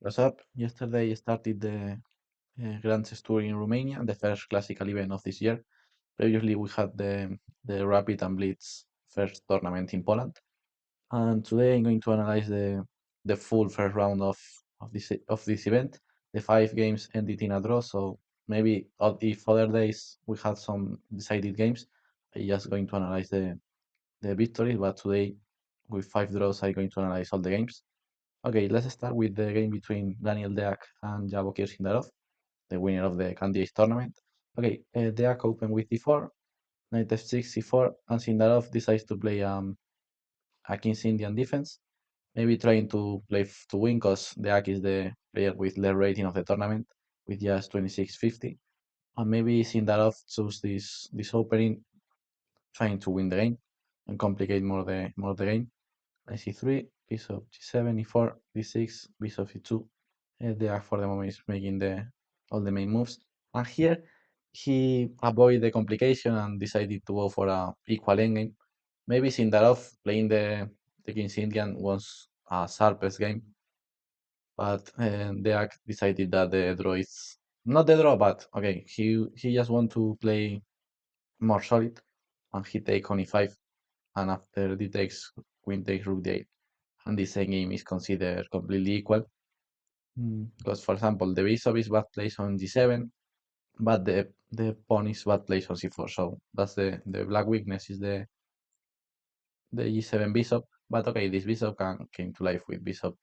What's up? Yesterday started the Grand Chess Tour in Romania, the first classical event of this year. Previously, we had the Rapid and Blitz first tournament in Poland, and today I'm going to analyze the full first round of this event. The 5 games ended in a draw, so maybe if other days we had some decided games, I'm just going to analyze the victories. But today, with 5 draws, I'm going to analyze all the games. Okay, let's start with the game between Daniel Deac and Jabokir Sindarov, the winner of the candidates tournament. Okay, Deac opened with d4, knight f6, c4, and Sindarov decides to play a King's Indian defense, maybe trying to play to win because Deac is the player with less rating of the tournament with just 2650, and maybe Sindarov chose this opening trying to win the game and complicate more the game. Knight c3, bishop g7, e4, d6, bishop c2. There for the moment is making all the main moves. And here he avoided the complication and decided to go for a equal endgame. Maybe Sindarov playing the King's Indian was a sharpest game, but Deac decided that the draw is not the draw, but okay, he just want to play more solid, and he take on e5, and after d takes queen takes rook d8, and this game is considered completely equal. Because, for example, the bishop is bad placed on g7, but the pawn is bad placed on c4. So that's the black weakness is the g7 bishop. But okay, this bishop can came to life with bishop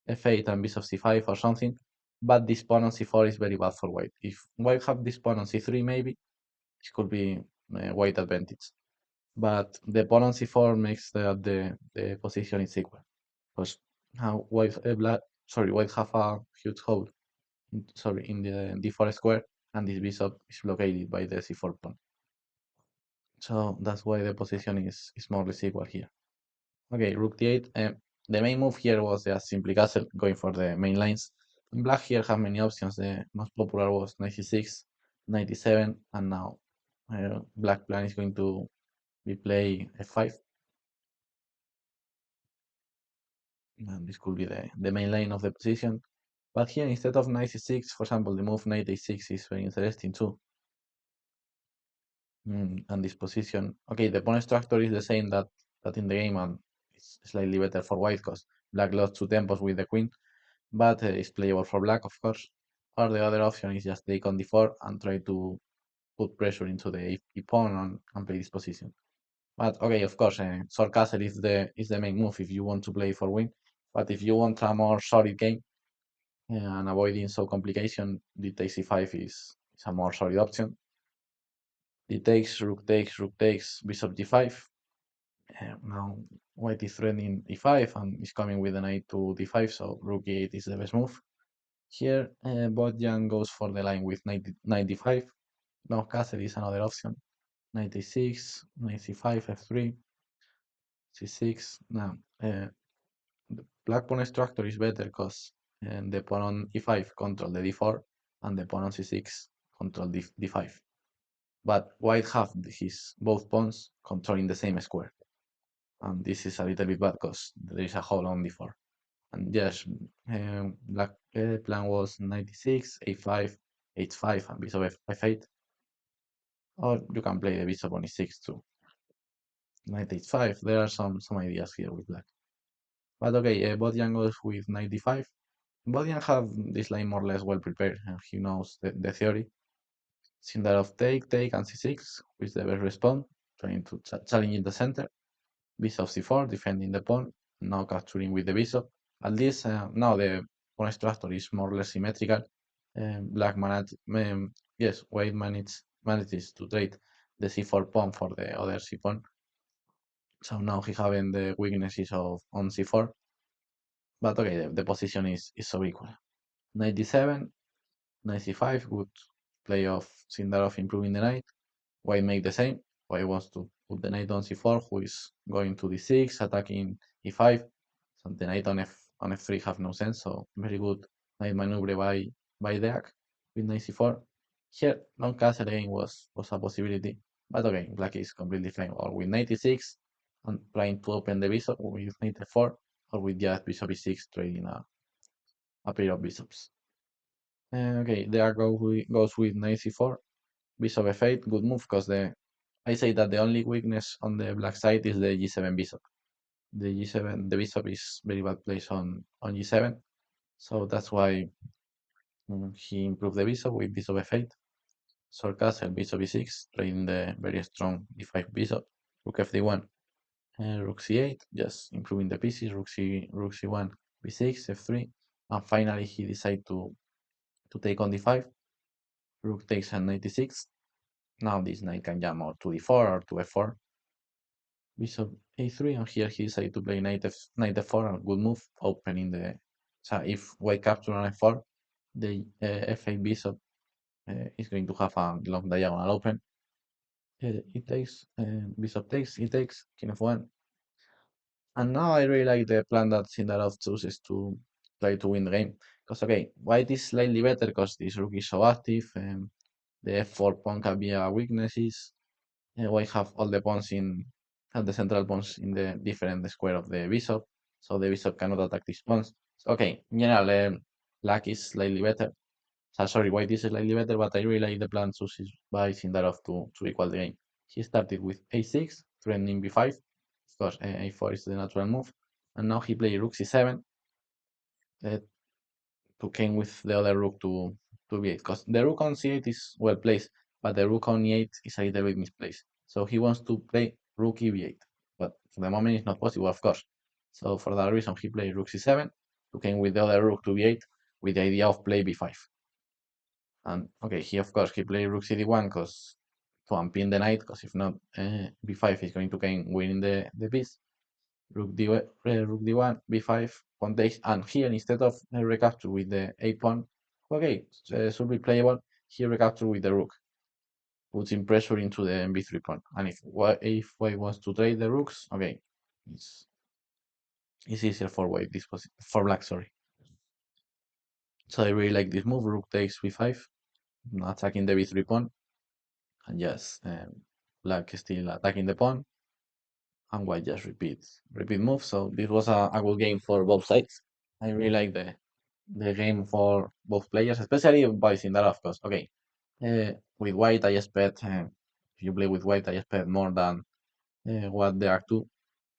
f8 and bishop c5 or something. But this pawn on c4 is very bad for white. If white have this pawn on c3, maybe it could be white advantage. But the pawn on c4 makes the position is equal. Because now white have a huge hole in the d4 square, and this bishop is blockaded by the c4 pawn. So that's why the position is more or less equal here. Okay, rook d8. The main move here was just simply castle, going for the main lines. Black here have many options. The most popular was 96, 97, and now black plan is going to be play f5. And this could be the main line of the position. But here, instead of 96, for example, the move knight a6 is very interesting too. And this position, okay, the pawn structure is the same that in the game, and it's slightly better for white because black lost 2 tempos with the queen, but it's playable for black, of course. Or the other option is just take on d4 and try to put pressure into the e pawn and play this position. But okay, of course, short castle is the main move if you want to play for win. But if you want a more solid game and avoiding so complication, the takes e5 is a more solid option. D takes, rook takes, bishop g5. Now white is threatening e5 and is coming with the knight to d5, so rook e8 is the best move. Here, Bodgan goes for the line with knight d5. Now castle is another option. Knight a6, knight c5, f3, c6. Now, the black pawn structure is better because the pawn on e5 control the d4 and the pawn on c6 control d5. But white have his both pawns controlling the same square. And this is a little bit bad because there is a hole on d4. And yes, black plan was 96, a5, h5, and bishop f8. Or you can play the bishop on e6 too. Knight h5. There are some ideas here with black. But okay, Bodjan goes with knight d5. Bodjan have this line more or less well prepared, and he knows the theory. Sindarov take, and c6, which is the best response, trying to challenge the center. Bishop c4, defending the pawn, now capturing with the bishop. At least now the pawn structure is more or less symmetrical. Black yes, white manages to trade the c4 pawn for the other c pawn. So now he having the weaknesses of on c4. But okay, the position is so equal. Knight d7, knight c5, good play of Sindarov improving the knight. White make the same. White wants to put the knight on c4, who is going to d6, attacking e5. So the knight on f3 have no sense. So very good knight maneuver by Deac with knight c4. Here, long castle again was a possibility, but okay, black is completely fine. Or with knight e6 and trying to open the bishop with knight f4, or with just bishop e6 trading a pair of bishops. Okay, there goes with knight c4, bishop f8, good move, because I say that the only weakness on the black side is the g7 bishop. The g7, the bishop is very bad place on g7, so that's why he improved the bishop with bishop f8, short castle, bishop e6, trading the very strong d5 bishop, rook fd1, rook c8, just improving the pieces, rook c1, b6, f3, and finally he decided to take on d5, rook takes on knight e6. Now this knight can jump or to d4 or to f4, bishop a3, and here he decided to play knight f4, a good move, opening the. So if white capture on f4, the f8 bishop is going to have a long diagonal open. It takes, bishop takes, it takes, king of one. And now I really like the plan that Sindarov chooses to try to win the game. Because, okay, white is slightly better because this rook is so active, and the f4 pawn can be a weaknesses. White have all the pawns and the central pawns in the different square of the bishop, so the bishop cannot attack these pawns. So, okay, in general, black is slightly better. So, sorry, white is slightly better, but I really like the plan chosen by Sindarov to equal the game. He started with a6, threatening b5. Of course, a4 is the natural move. And now he played rook c7 uh, to came with the other rook to b8. Because the rook on c8 is well placed, but the rook on e8 is a little bit misplaced. So he wants to play rook eb8. But for the moment, it's not possible, of course. So for that reason, he played rook c7 to came with the other rook to b8 with the idea of play b5. And okay, he of course he played rook cd1 because to unpin the knight, because if not, b5 is going to gain winning the piece. Rook d1, b5, pawn takes, and here instead of recapture with the a pawn, okay, should be playable. Here recapture with the rook, putting pressure into the b3 pawn. And if white wants to trade the rooks, okay, it's it's easier for white this for black, sorry. So I really like this move. Rook takes b5, attacking the b3 pawn, and yes, black still attacking the pawn, and white just repeat move. So this was a good game for both sides. I really like the game for both players, especially by Sindarov, of course. Okay, with white I expect if you play with white I expect more than what they are two,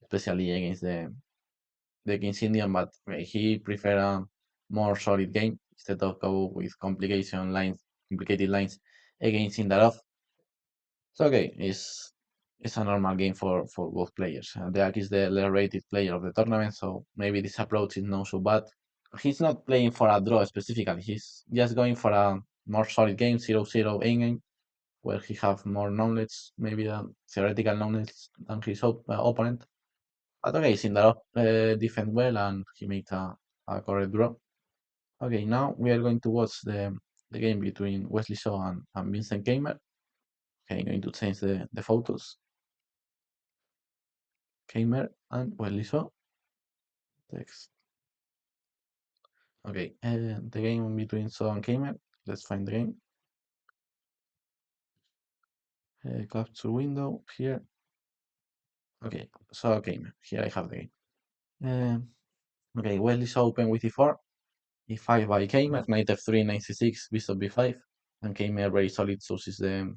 especially against the King's Indian, but he prefer a more solid game instead of go with complicated lines against Sindarov. So okay, it's a normal game for both players. Deac is the less rated player of the tournament, so maybe this approach is not so bad. He's not playing for a draw specifically. He's just going for a more solid game, 0-0 game, where he have more knowledge, maybe theoretical knowledge than his opponent. But okay, Sindarov defend well and he made a correct draw. Okay, now we are going to watch the game between WesleySo and Vincent Keimer. Okay, I'm going to change the photos. Keimer and WesleySo. Text. Okay, the game between So and Keimer. Let's find the game. Capture window here. Okay, So Keimer. Here I have the game. Okay, WesleySo open with e4. e5 by Keimer. Knight f3, knight c6, bishop b5. And Keimer very solid chooses the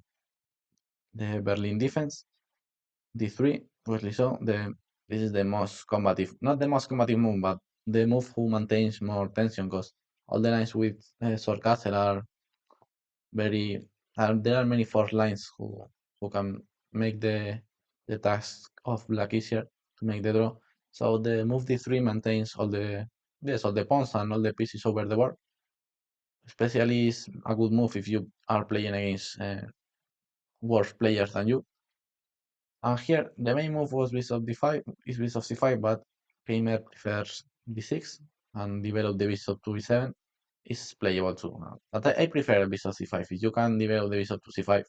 Berlin defense. d3, WesleySo. This is the most combative, not the most combative move, but the move who maintains more tension because all the lines with sword castle are very there are many force lines who can make the task of black easier to make the draw. So the move d3 maintains all the pawns and all the pieces over the board. Especially is a good move if you are playing against worse players than you. And here the main move was bishop d5 is bishop c5, but Keimer prefers d6 and develop the bishop to b7 is playable too. But I prefer bishop c5. If you can develop the bishop to c5,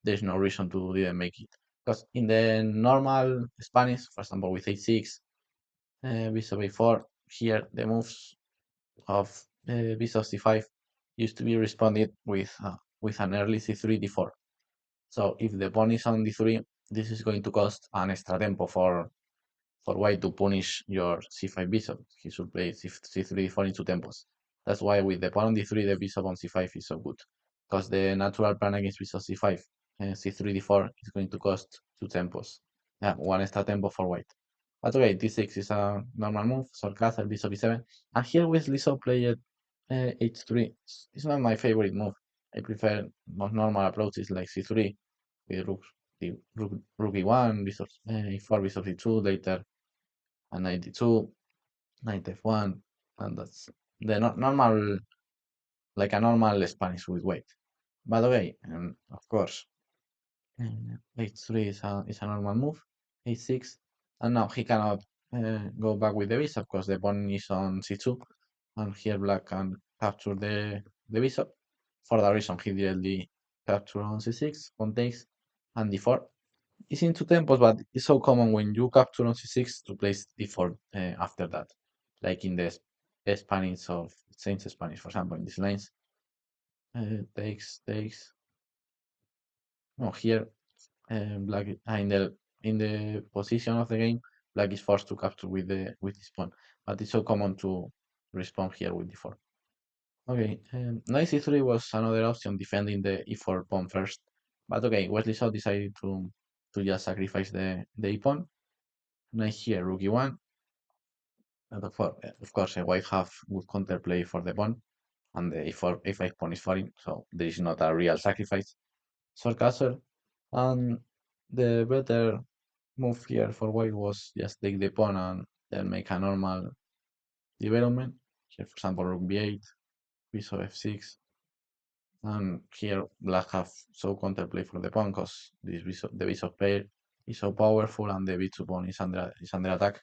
there's no reason to didn't make it. Because in the normal Spanish, for example, with a6, bishop a4, here the moves of bishop c5 used to be responded with an early c3 d4. So if the pawn is on d3, this is going to cost an extra tempo for white to punish your c5 bishop. He should play c3 d4 in two tempos. That's why with the pawn on d3, the bishop on c5 is so good. Because the natural plan against bishop c5, c3, d4 is going to cost 2 tempos. Yeah, one extra tempo for white. But okay, d6 is a normal move, short castle, bishop e7. And here WesleySo played h3. It's not my favorite move. I prefer most normal approaches like c3 with rook e1, bishop e4, bishop e2, later and knight d2, knight f1, and that's the normal, like a normal Spanish with weight. By the way, of course, h3 is a normal move, h6, and now he cannot go back with the bishop because the pawn is on c2, and here black can capture the bishop. For that reason, he directly capture on c6, pawn takes, and d4. It's in 2 tempos, but it's so common when you capture on c6 to place d4 after that, like in the Spanish of Saint Spanish, for example, in these lines. Takes. No, here black in the position of the game, black is forced to capture with this pawn, but it's so common to respond here with d4. Okay, knight c3 was another option defending the e4 pawn first, but okay, WesleySo decided to just sacrifice the e pawn. Knight here, rook e1, and of course, white have good counterplay for the pawn, and the e4 a5 pawn is falling, so there is not a real sacrifice. Short castle, and the better move here for white was just take the pawn and then make a normal development. Here, for example, rook b8, bishop f6, and here black have so counterplay for the pawn because the bishop pair is so powerful and the b2 pawn is under attack.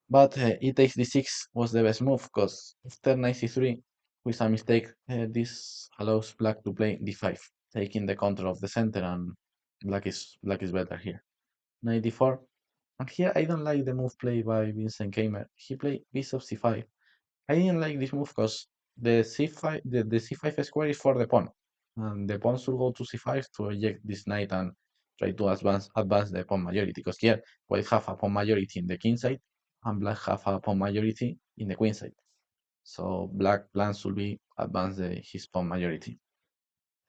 But e takes d6 was the best move because after knight c3, with a mistake, this allows black to play d5, taking the control of the center, and black is better here. Knight d4, and here I don't like the move played by Vincent Keimer. He played bishop c5. I didn't like this move because the c5 square is for the pawn, and the pawn should go to c5 to eject this knight and try to advance the pawn majority. Because here white have a pawn majority in the king side, and black have a pawn majority in the queen side. So black plan should be advance his pawn majority.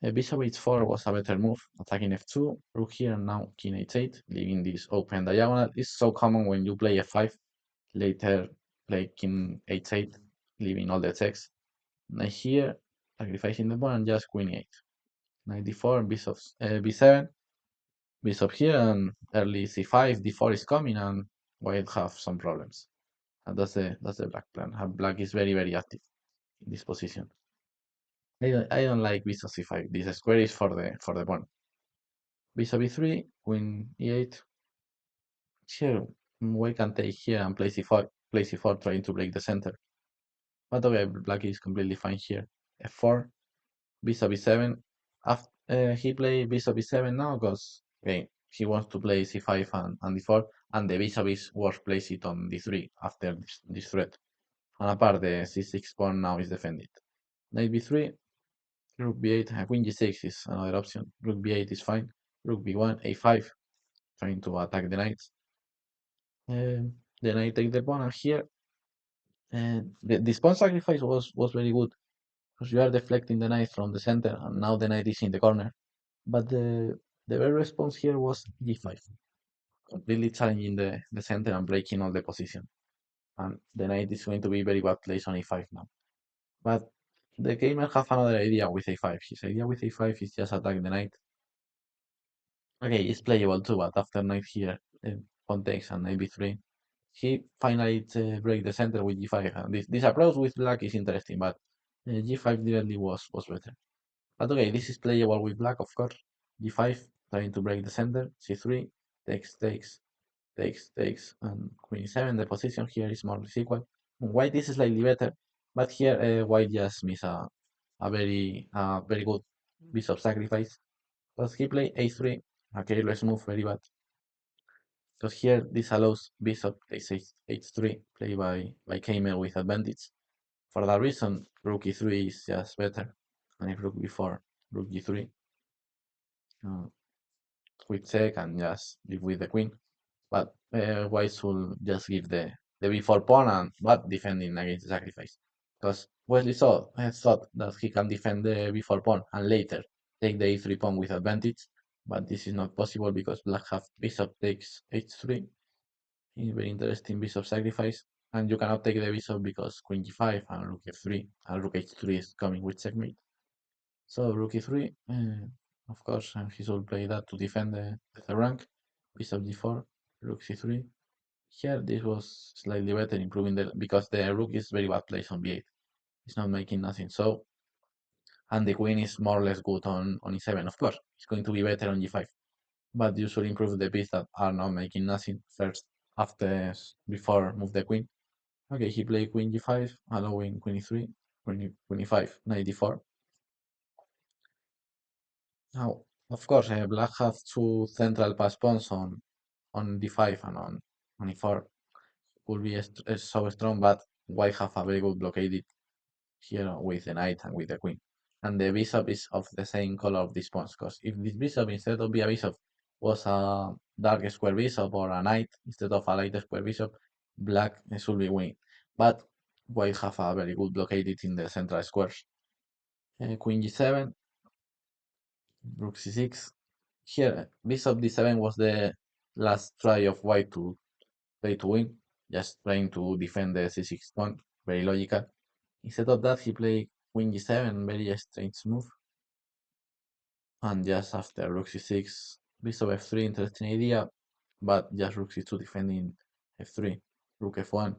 Bishop h4 was a better move, attacking f2, rook here, and now king h8, leaving this open diagonal. It's so common when you play f5, later play king h8, leaving all the text. Knight here, sacrificing the pawn, and just queen e8. Knight d4, bishop b7, bishop here, and early c5, d4 is coming, and white have some problems. And that's the black plan. Black is very, very active in this position. I don't like bishop c5. This square is for the pawn. Bishop e3, queen e8. Here, white can take here and play c4, trying to break the center. But okay, black is completely fine here. f4, bishop e7. He play bishop e7 now because okay, he wants to play c5 and d4, and the bishop is worth place it on d3 after this threat. And apart, the c6 pawn now is defended. Knight b3, rook b8, queen g6 is another option. Rook b8 is fine. Rook b1, a5, trying to attack the knights. The knight take the pawn, and here this pawn sacrifice was very good because you are deflecting the knight from the center, and now the knight is in the corner. But the better response here was g5, completely challenging the center and breaking all the position. And the knight is going to be very bad placed on a5 now. But the gamer have another idea with a5. His idea with a5 is just attack the knight. Okay, it's playable too, but after knight here, pawn takes and knight b3, he finally break the center with g5. And this approach with black is interesting, but g5 directly was better. But okay, this is playable with black, of course. g5, trying to break the center. c3, takes, and queen e7. The position here is more or less equal. White is slightly better, but here white just miss a very good bishop sacrifice. Because he play a3, a careless move, very bad. Because here this allows bishop takes h3, played by Keimer with advantage. For that reason, rook e3 is just better. And if rook b4, rook g3, uh, quick check and just live with the queen. But white should just give the b4 pawn, and but defending against the sacrifice. because WesleySo thought that he can defend the b4 pawn and later take the e3 pawn with advantage, but this is not possible because black have bishop takes h3. It's very interesting bishop sacrifice, and you cannot take the bishop because queen g5 and rook f3, and rook h3 is coming with checkmate. So rook e3, of course, he should play that to defend the rank. Bishop g4, rook c3. Here, this was slightly better, improving because the rook is very bad place on b8. It's not making nothing. So, and the queen is more or less good on e7. Of course, it's going to be better on g5, but you should improve the pieces that are not making nothing first. Before move the queen. Okay, he played queen g5, allowing queen e3, queen e5, knight d4. Now, of course, black has two central pass pawns on d5 and on e4. Could be so strong, but white have a very good blockade here with the knight and with the queen. And the bishop is of the same color of this pawn, because if this bishop, instead of be a bishop, was a dark square bishop or a knight instead of a light square bishop, black should be winning. But white have a very good blockade in the central squares. Queen g7, rook c6. Here, bishop d7 was the last try of white to try to win, just trying to defend the c6 pawn, very logical. Instead of that, he played queen g7, very strange move. And just after rook c6, bishop f3, interesting idea, but just rook c2 defending f3, rook f1,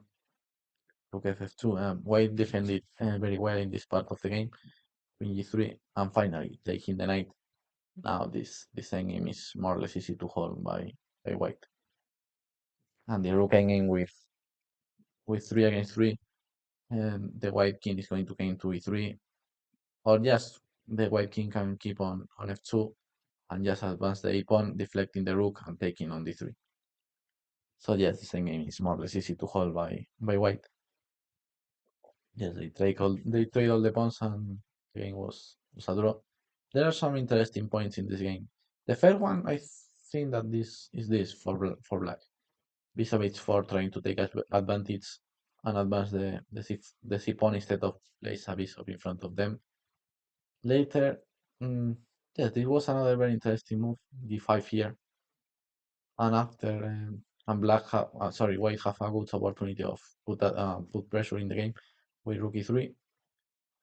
rook f2. White defended very well in this part of the game, queen g3, and finally taking the knight. Now this endgame is more or less easy to hold by white. And the rook endgame with 3 against 3, and the white king is going to gain to e3, or just the white king can keep on f2 and just advance the a pawn, deflecting the rook and taking on d3. So yes, this endgame is more or less easy to hold by white. Yes, they trade all the pawns and the game was a draw. There are some interesting points in this game. The first one, I think that this for black. Bishop h4 trying to take advantage and advance the c pawn instead of place a bishop in front of them. Later, yes, this was another very interesting move, d5 here. And after and white have a good opportunity of put pressure in the game with rook e3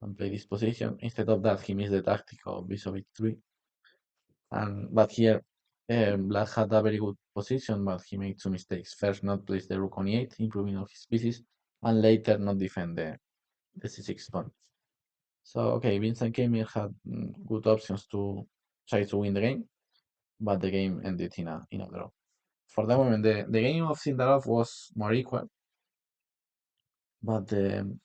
and play this position. Instead of that, he missed the tactic of bishop h3. But here, black had a very good position, but he made two mistakes. First, not place the rook on e8, improving of his pieces, and later not defend the c6 pawn. So okay, Vincent Kemir had good options to try to win the game, but the game ended in a draw. For the moment, the game of Sindarov was more equal, but the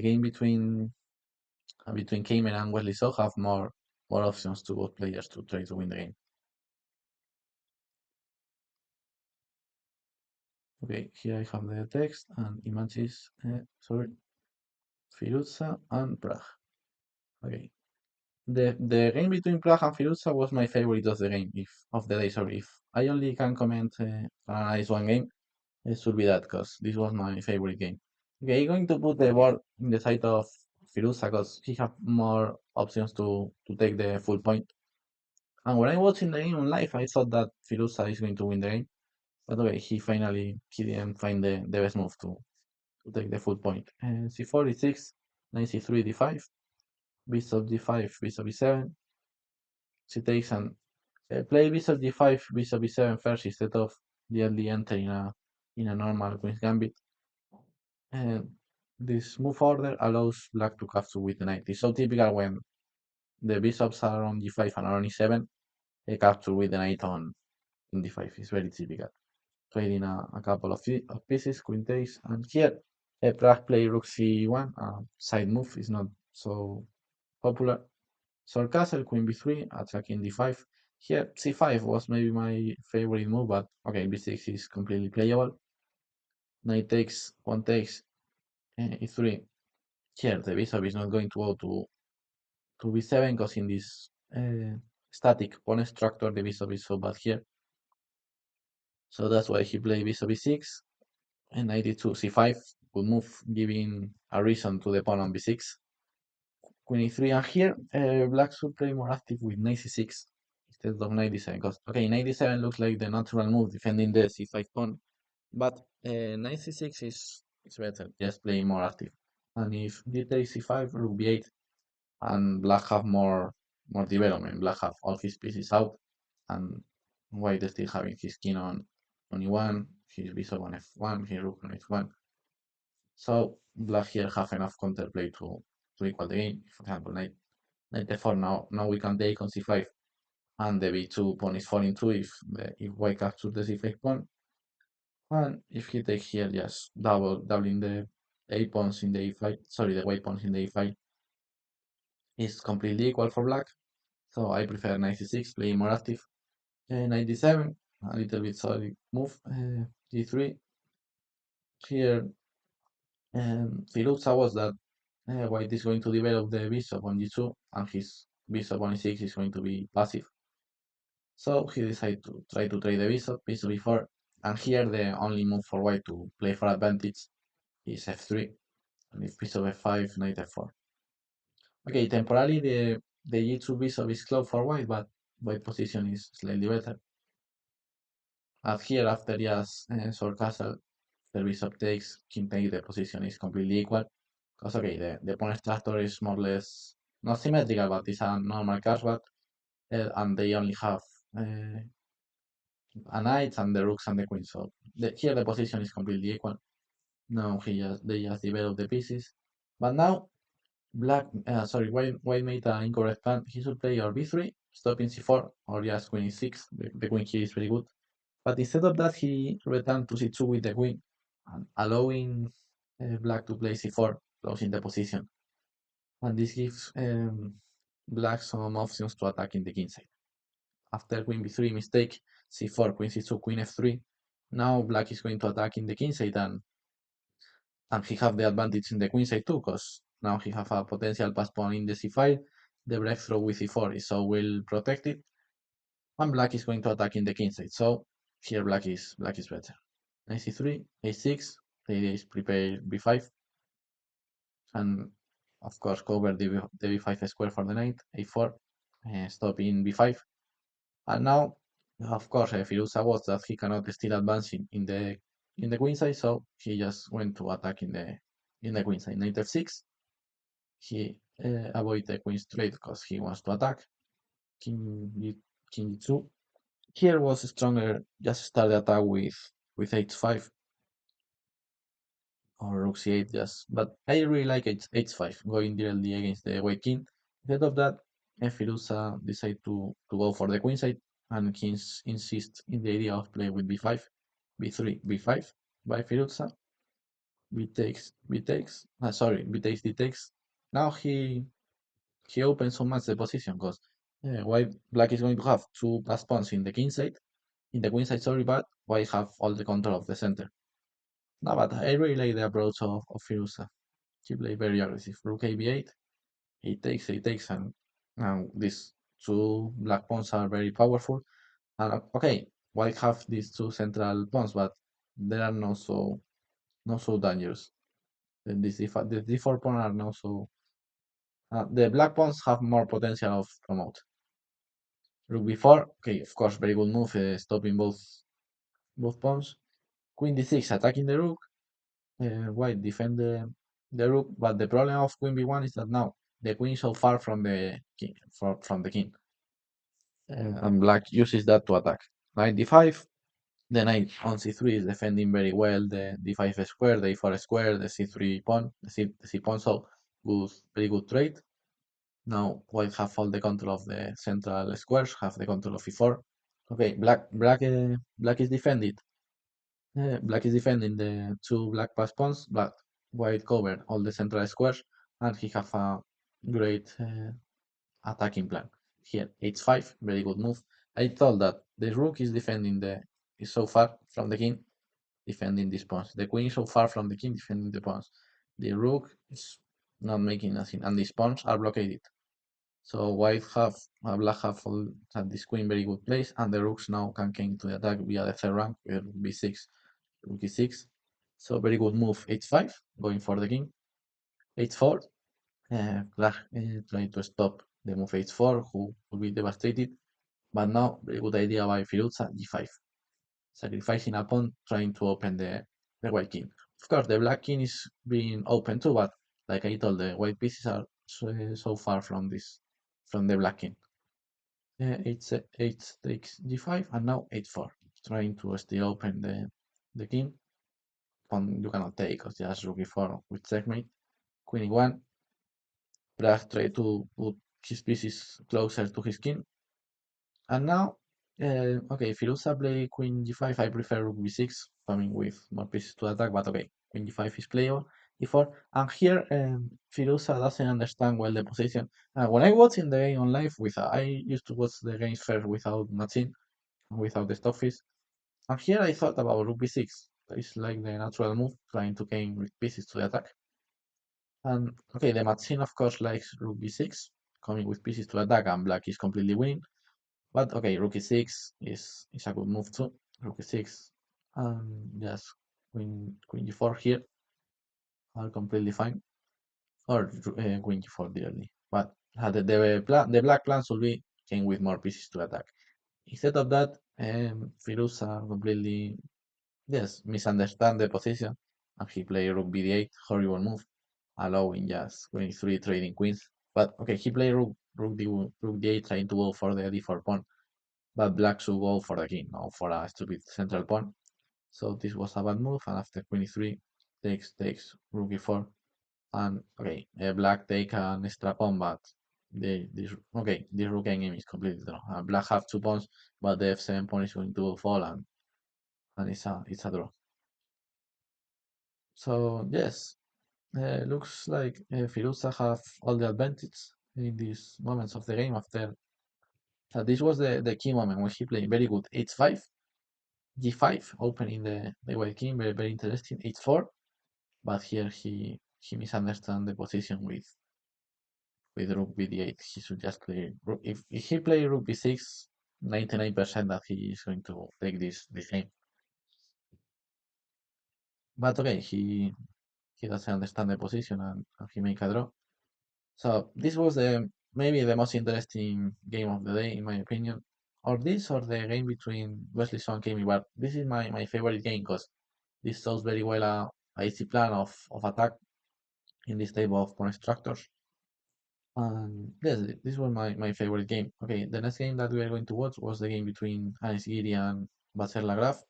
game between Cayman and WesleySo have more options to both players to try to win the game. Okay, here I have the text and images. Sorry, Firuza and Prague. Okay, the game between Prague and Firuza was my favorite of the game. If of the day, sorry. If I only can analyze one game, it should be that because this was my favorite game. Okay, I'm going to put the ball in the side of Firuza because he have more options to take the full point. And when I watching the game on live, I thought that Firuza is going to win the game. But okay, he didn't find the best move to take the full point. C4, E6, knight C3, D5, bishop D5, bishop E7. She takes and play bishop D5, bishop E7 first instead of the enter in a normal Queen's Gambit. And this move order allows black to capture with the knight. It's so typical when the bishops are on d5 and are on e7, they capture with the knight on d5. It's very typical. Trading a couple of pieces, queen takes, and here Prague play rook c1. Side move is not so popular. So castle, queen b3, attacking d5. Here c5 was maybe my favorite move, but okay, b6 is completely playable. Knight takes, pawn takes, e3. Here the bishop is not going to go to b7 because in this static pawn structure the bishop is so bad here. So that's why he played bishop b6. and knight e2 c5 will move, giving a reason to the pawn on b6. Queen e3, and here black should play more active with knight c6 instead of knight d7, because okay, knight d7 looks like the natural move defending the c5 pawn, but knight c6 is better, just playing more active. And if d takes c5, rook b8, and black have more development. Black have all his pieces out, and white is still having his king on e1, his bishop on f1, his rook on h1. So black here have enough counterplay to equal the game. For example, knight f4. Now we can take on c5, and the b2 pawn is falling through if white captures the c5 pawn. And if he takes here, just doubling the a pawns in the e5. Sorry, the white pawns in the e5 is completely equal for black. So I prefer knight c6, playing more active. Knight d7, a little bit solid move. G3. Here, Firuza was that white is going to develop the bishop on g2, and his bishop on e6 is going to be passive. So he decided to try to trade the bishop e4, and here the only move for white to play for advantage is f3, and if bishop f5, knight f4. Okay, temporarily the g2 bishop is closed for white, but white position is slightly better. And here, after just short castle, the bishop takes, king takes, the position is completely equal. Because, okay, the pawn structure is more or less not symmetrical, but it's a normal cashback, and they only have a knight and the rooks and the queen. So here the position is completely equal. Now they just develop the pieces. But now white made an incorrect plan. He should play or b3, stopping c4, or just queen e6. The queen here is very good. But instead of that, he returned to c2 with the queen, allowing black to play c4, closing the position. And this gives black some options to attack in the king side. After queen b3 mistake, c4, queen c2, queen f3. Now black is going to attack in the king side, and he have the advantage in the queen side too, because now he have a potential pass pawn in the c5. The breakthrough with e4 is so well protected, and black is going to attack in the king side. So here black is better. Knight c3, a6, the idea is prepare b5, and of course cover the b5 square for the knight, a4, stop in b5. And now, of course, Firuza was that he cannot still advance in the queen side, so he just went to attack in the queen side. Knight f6, he avoid the queen straight because he wants to attack. King g2. Here was stronger, just start the attack with h5 or rook c8, yes. But I really like h5, going directly against the white king. Instead of that, Firuza decided to go for the queen side, and he insists in the idea of playing with b5, b3, b5 by Firuza. B takes, b takes, d takes. Now he opens so much the position because white black is going to have two plus pawns in the king side, in the queen side, sorry, but white have all the control of the center. No, but I really like the approach of Firuza. He played very aggressive. Rook ab8, he takes, and these two black pawns are very powerful. And okay, white have these two central pawns, but they are not so dangerous. The d4 pawn are not so. The black pawns have more potential of promote. Rook b4, okay, of course, very good move, stopping both pawns. Queen d6, attacking the rook. White defend the rook, but the problem of queen b1 is that now the queen is so far from the king, from the king, and black uses that to attack. Knight d5, the knight on c3 is defending very well the d5 square, the e4 square, the c3 pawn, the c pawn, so good, very good trade. Now white have all the control of the central squares, have the control of e4. Okay, black is defended. Black is defending the two black pass pawns, but white covered all the central squares, and he have a great attacking plan. Here, h5, very good move. I thought that the rook is defending is so far from the king, defending these pawns. The queen is so far from the king, defending the pawns. The rook is not making nothing, and these pawns are blockaded. So black have had this queen very good place, and the rooks now can come to the attack via the third rank with b6, rook e6. So very good move h5, going for the king. h4, black trying to stop the move h4, who will be devastated. But now, very good idea by Firuza, g5, sacrificing a pawn, trying to open the white king. Of course, the black king is being open too, but like I told, the white pieces are so far from from the black king. H takes g5, and now h4, trying to still open the king. Pawn you cannot take, because just rook e4 with checkmate. Queen e1, black try to put his pieces closer to his king. And now, okay, Firuza play queen g5. I prefer rook b6, coming with more pieces to attack, but okay, queen g5 is playable. e4, and here Firuza doesn't understand well the position. When I watch in the game on live, I used to watch the games first without machine, without the stoppies. And here I thought about rook b6. It's like the natural move, trying to gain with pieces to the attack. And okay, the machine of course likes rook b6, coming with pieces to attack, and black is completely winning. But okay, rook e6 is a good move too. Rook e6 and just queen g4 here are completely fine. Or queen g4 directly. But the black plan should be king with more pieces to attack. Instead of that, Firuza completely misunderstand the position, and he played rook b8, horrible move, allowing just queen 3 trading queens. But okay, he played rook d8, trying to go for the d4 pawn. But black should go for the king, not for a stupid central pawn. So this was a bad move, and after queen e3 takes rook e4, and okay, black take an extra pawn, but this rook game is completely drawn. Black have two pawns, but the f7 pawn is going to fall, and it's a draw. So yes, looks like Firuza have all the advantage in these moments of the game. After this was the key moment when he played very good h5, g5, opening the white king, very very interesting. h4, but here he misunderstand the position with rook b8. He should just play rook. If he play rook b6, 99% that he is going to take this game. But okay, he doesn't understand the position, and he make a draw. So this was maybe the most interesting game of the day, in my opinion. Or this, or the game between WesleySo and Kami. But this is my favorite game, because this shows very well a easy plan of attack in this type of pawn structures. And yes, this was my favorite game. Okay, the next game that we are going to watch was the game between Anis Giri and Bacer Lagrave.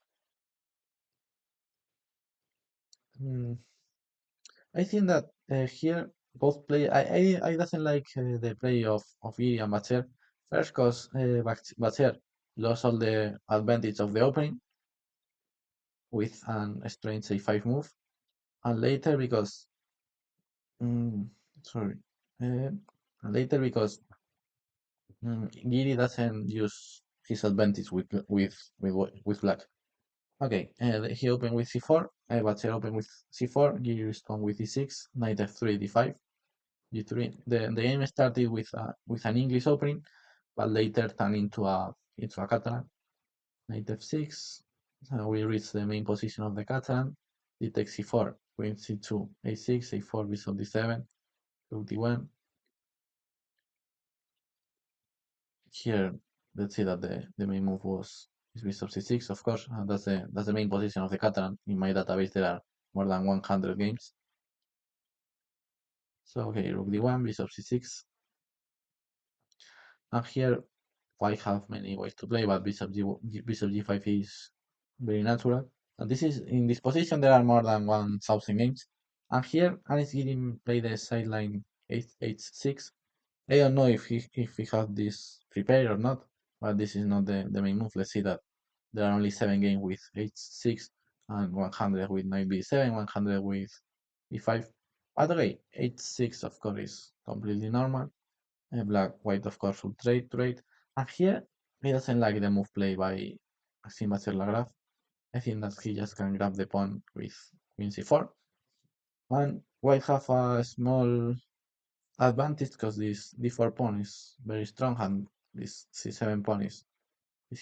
Mm, I think that here both play. I doesn't like the play of Giri and Bacer. First, because Bacer lost all the advantage of the opening with an strange a5 move, and later because mm, sorry, uh, later because Giri doesn't use his advantage with black. Okay, he opened with c4, Bacer opened with c4, Giri respond with e6, knight f3, d5, g3. The game started with an English opening, but later turned into a Catalan. Knight f6. So we reach the main position of the Catalan. D takes c4, queen c2, a6, a4, bishop d7, rook d1. Here, let's see that the main move was is bishop c6, of course. And that's the main position of the Catalan. In my database, there are more than 100 games. So okay, rook d1, bishop c6. And here, white have many ways to play, but bishop g5 is very natural. And this is in this position there are more than 1,000 games. And here Anis Girin play the sideline h6. I don't know if he had this prepared or not, but this is not the main move. Let's see that there are only 7 games with h6 and 100 with knight b7, 100 with e5. By the way, h6 of course is completely normal. Black, white of course will trade. And here he doesn't like the move play by Simbacer Lagrave. I think that he just can grab the pawn with queen c4. And white have a small advantage because this d4 pawn is very strong, and this c7 pawn is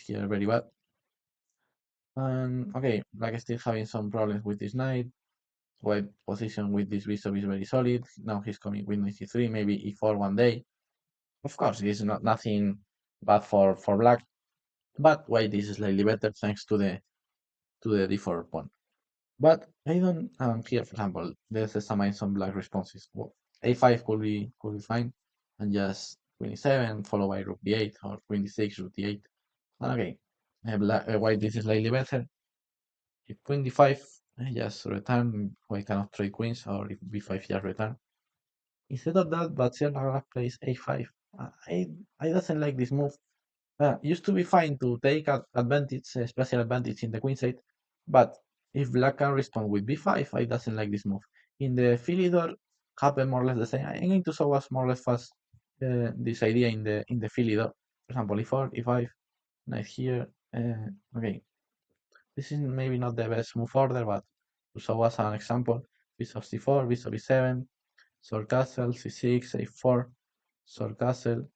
here very bad. And okay, black is still having some problems with this knight. white position with this bishop is very solid. Now he's coming with knight c3, maybe e4 one day. Of course, it is not nothing bad for black, but white is slightly better thanks to the d4 pawn. But I don't here, for example, let's examine some black responses. Well, a5 could be fine, and just queen e7 followed by rook d8 or queen d6, rook d8. Okay, white is slightly better. If queen d5, just return. White cannot trade queens, or if b5 just return. Instead of that, Batsiel plays a5. I doesn't like this move. Used to be fine to take advantage, special advantage in the queen side, but if black can respond with b5, I doesn't like this move. In the Philidor, happen more or less the same. I'm going to show us more or less fast this idea in the Philidor. For example, e4, e5, knight here. Okay, this is maybe not the best move order, but to show us an example, bishop c4, bishop e7, sword castle, c6, a4, sword castle.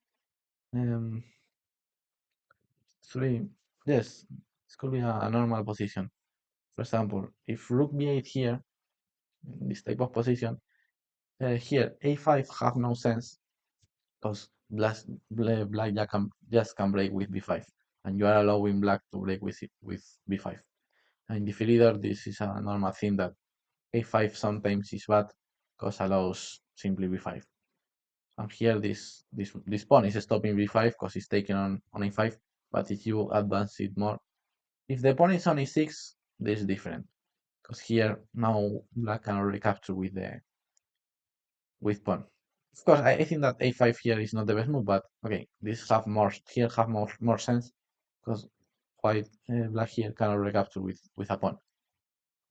Um, 3. Yes, this could be a normal position. For example, if rook b8 here, in this type of position, here a5 have no sense because black just can break with b5, and you are allowing black to break with b5. And in the Philidor, this is a normal thing that a5 sometimes is bad because allows simply b5. And here this pawn is stopping b5 because it's taken on a5, but if you advance it more, if the pawn is on e6, this is different because here now black can recapture with pawn. Of course, I think that a5 here is not the best move, but okay, this have more sense because white black here cannot recapture with a pawn.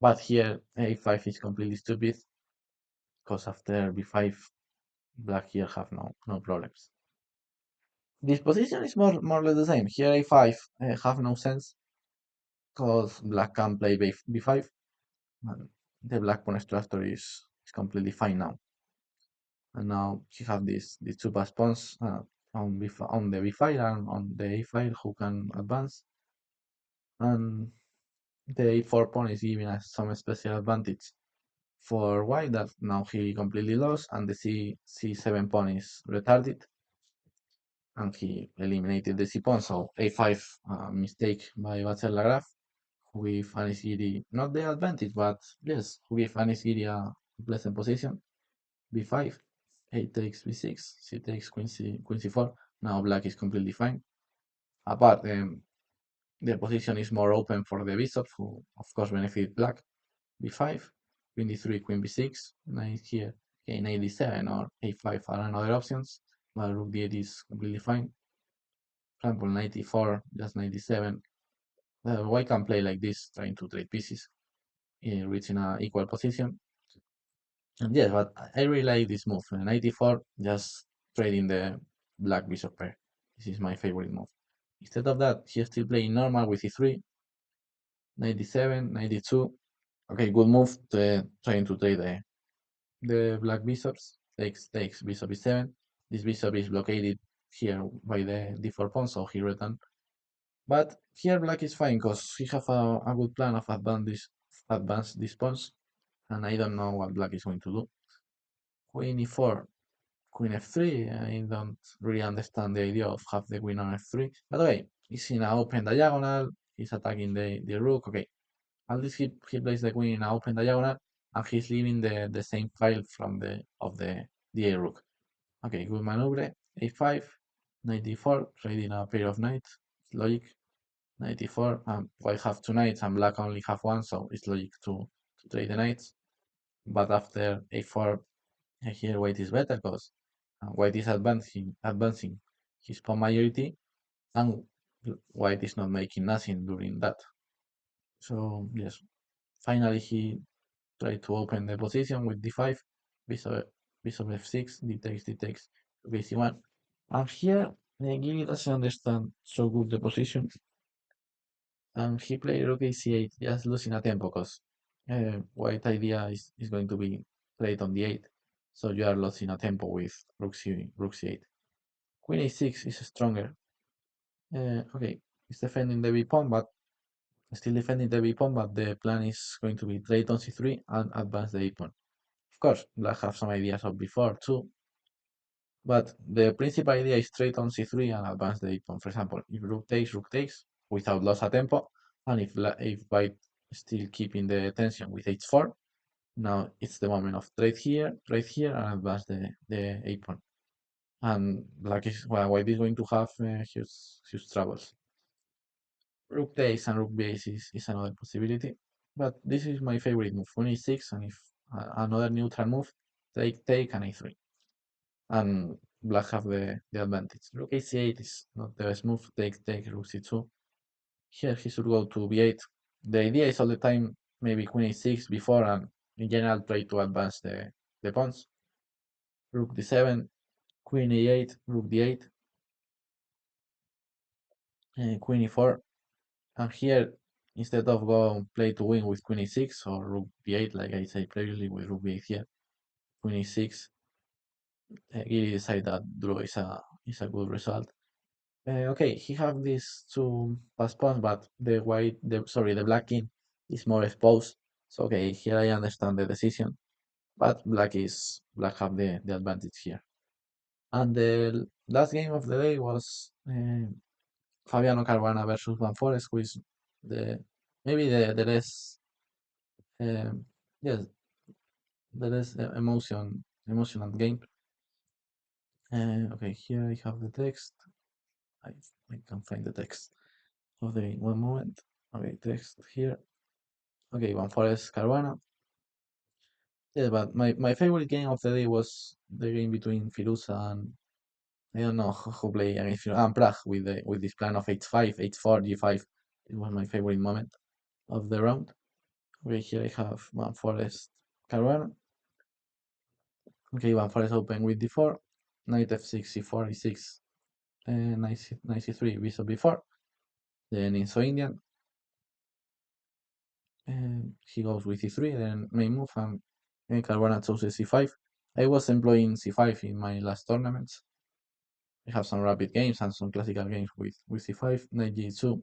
But here a5 is completely stupid because after b5, black here have no problems. This position is more or less the same. Here a5 have no sense because black can play b5. And the black pawn structure is completely fine now. And now he have these two pass pawns on the b file and on the a file who can advance. And the a4 pawn is giving us some special advantage for white that now he completely lost, and the c7 pawn is retarded, and he eliminated the c pawn. So a5 mistake by Batzel who gave Anisgiri not the advantage, but yes, who gave Anisgiri a pleasant position. b5, a takes b6, c takes queen c4. Now black is completely fine. Apart, the position is more open for the bishop, who of course benefit black. b5, queen d3, queen b6, knight here, okay, knight d7 or a5 are another options, but rook d8 is completely fine. For example, knight e4, just knight d7. White can play like this, trying to trade pieces, reaching an equal position. And yes, but I really like this move. 94, just trading the black bishop pair. This is my favorite move. Instead of that, he's still playing normal with e3, 97, 92. Okay, good move to trying to trade the black bishops. Takes bishop e7. This bishop is blockaded here by the d4 pawn, so he returned. But here black is fine because he have a good plan of advance these pawns, and I don't know what black is going to do. Queen e4, queen f3. I don't really understand the idea of have the queen on f3. But okay, he's in an open diagonal. He's attacking the rook. Okay, at least he plays the queen in an open diagonal, and he's leaving the same file from the da rook. Okay, good maneuver. a5, knight d4, trading a pair of knights. It's logic. Knight d4. White have two knights and black only have one, so it's logic to trade the knights. But after a4, here white is better because white is advancing his pawn majority, and white is not making nothing during that. So yes, finally he tried to open the position with d5, bishop f6, d takes, okay, c1. And here Gili doesn't understand so good the position, and he played rook c8, just losing a tempo because white idea is going to be played on d8, so you are losing a tempo with rook c8. Queen a6 is stronger. Okay, it's defending the b pawn, but Still defending the b pawn, but the plan is going to be trade on c3 and advance the a pawn. Of course, black have some ideas of before too, but the principal idea is trade on c3 and advance the a pawn. For example, if rook takes without loss of tempo, and if white still keeping the tension with h4, now it's the moment of trade here, and advance the a pawn. And black is, well, white is going to have huge troubles. Rook takes and rook b8 is another possibility, but this is my favorite move. Queen e6, and if another neutral move, take and a3, and black have the advantage. Rook a8 is not the best move. Take rook c2. Here he should go to b8. The idea is all the time maybe queen a6 before, and in general try to advance the pawns. Rook d7, queen a8, rook d8, queen e4. And here, instead of go play to win with queen e6 or rook b8, like I said previously with rook b8 here, queen e6, Giri decide that draw is a good result. Okay, he have these two pass pawns, but the black king is more exposed. So okay, here I understand the decision, but black have the advantage here. And the last game of the day was Fabiano Caruana versus Van Forest, who is the maybe the less um, yes, the less emotional game. Okay, here I have the text. I, I can find the text of the game. One moment. Okay, text here. Okay, Van Forest Caruana. Yeah, but my favorite game of the day was the game between Firuza and I don't know who play against Firuza and Prague with this plan of h5, h4, g5. It was my favorite moment of the round. Okay, here I have Van Forest Caruana. Okay, Van Forest open with d4, knight f6, c4, e6, knight c3, bishop b4. Then in so Indian, he goes with e3, then main move, and Caruana chooses c5. I was employing c5 in my last tournaments. I have some rapid games and some classical games with c5, knight g2,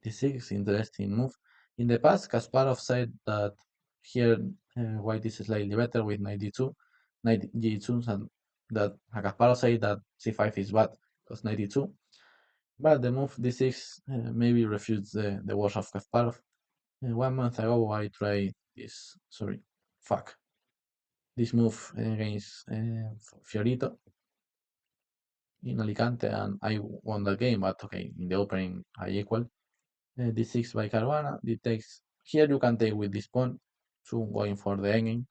d6, interesting move. In the past, Kasparov said that here white is slightly better with knight d2, knight g2, and that Kasparov said that c5 is bad because knight d2. But the move d6 maybe refutes the words of Kasparov. 1 month ago, I tried this, sorry, fuck, this move against Fiorito in Alicante, and I won the game, but okay, in the opening, I equal. D6 by Caruana, d takes. Here you can take with this pawn, so going for the endgame,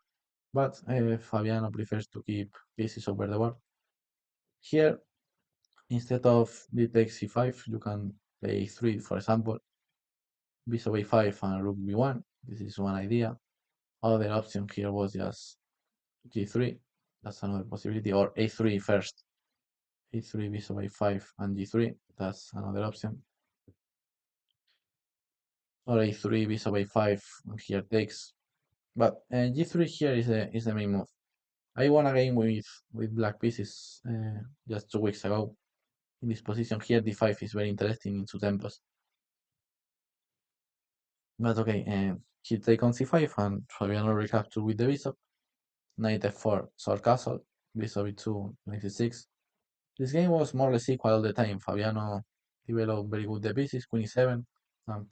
but Fabiano prefers to keep pieces over the board. Here, instead of d takes c5, you can play 3, for example, bishop a5 and rook b1. This is one idea. Other option here was just g3. That's another possibility. Or a3 first. a3, bishop a5, and g3. That's another option. Or a3, bishop a5, and here takes. But g3 here is the main move. I won a game with black pieces just 2 weeks ago. In this position here, d5 is very interesting in two tempos. But okay, he take on c5 and Fabiano recapture with the bishop. Knight f4, sword castle, bishop e2, knight e6. This game was more or less equal all the time. Fabiano developed very good the pieces, queen e7.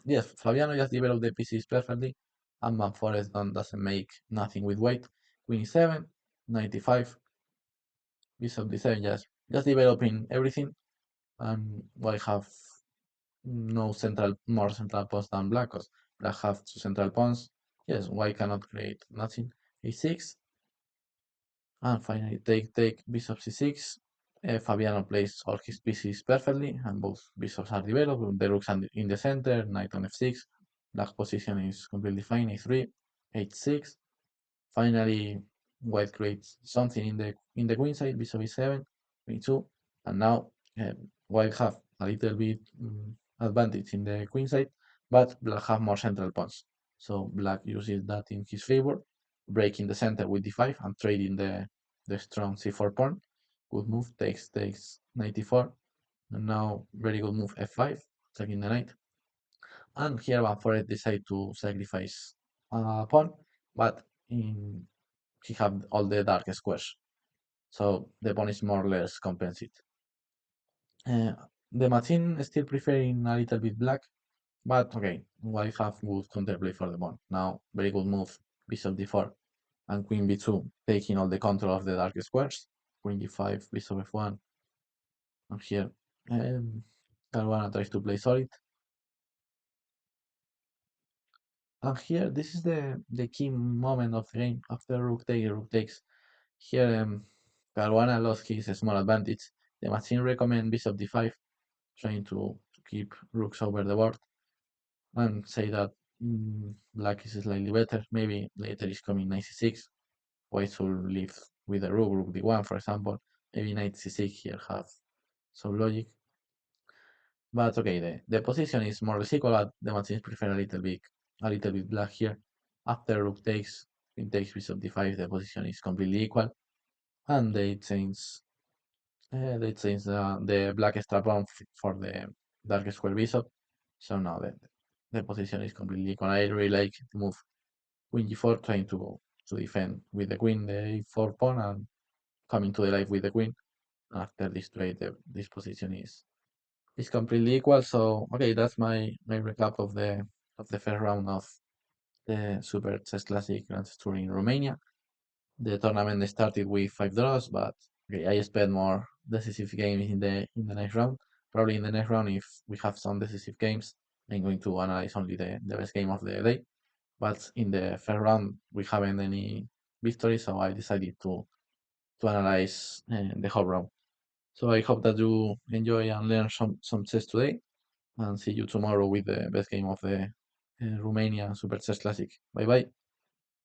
Yes, Fabiano just developed the pieces perfectly, and Van Forest doesn't make nothing with white. Queen e7, knight e5, bishop d7, just developing everything, and white have no more central pawns than black, because black have two central pawns. Yes, white cannot create nothing. a6, and finally take bishop c6. Fabiano plays all his pieces perfectly, and both bishops are developed. The rooks are in the center, knight on f6. Black position is completely fine, a3, h6. Finally, white creates something in the queen side, bishop e7, queen 2, and now white have a little bit advantage in the queen side, but black have more central pawns. So black uses that in his favor, breaking the center with d5 and trading the strong c4 pawn. Good move, takes 94, and now very good move f5, attacking the knight. And here Van Forest decide to sacrifice a pawn, but he have all the dark squares, so the pawn is more or less compensated. Uh, the machine still preferring a little bit black, but okay, white have good counterplay for the pawn. Now, very good move, bishop d4 and queen b2, taking all the control of the dark squares. Queen g5, bishop f1, and here Caruana tries to play solid. And here, this is the key moment of the game. After rook takes. Here, Caruana lost his small advantage. The machine recommend bishop d5, trying to keep rooks over the board, and say that black is slightly better. Maybe later is coming knight c6. White should leave with the rook d1, for example. Maybe knight c6 here have some logic. But okay, the position is more or less equal, but the machines prefer a little bit black here. After rook takes, queen takes bishop d5, the position is completely equal, and they change the black strap on for the dark square bishop. So now the position is completely equal. I really like to move queen g4, trying to defend with the queen the e4 pawn and coming to the life with the queen. After this trade, this position is completely equal. So okay, that's my recap of the first round of the Super Chess Classic Grand Tour in Romania. The tournament started with 5 draws, but okay, I expect more decisive games in the next round. Probably in the next round, if we have some decisive games, I'm going to analyze only the best game of the day. But in the first round, we haven't any victory, so I decided to analyze the whole round. So I hope that you enjoy and learn some chess today, and see you tomorrow with the best game of the Romania Super Chess Classic. Bye bye.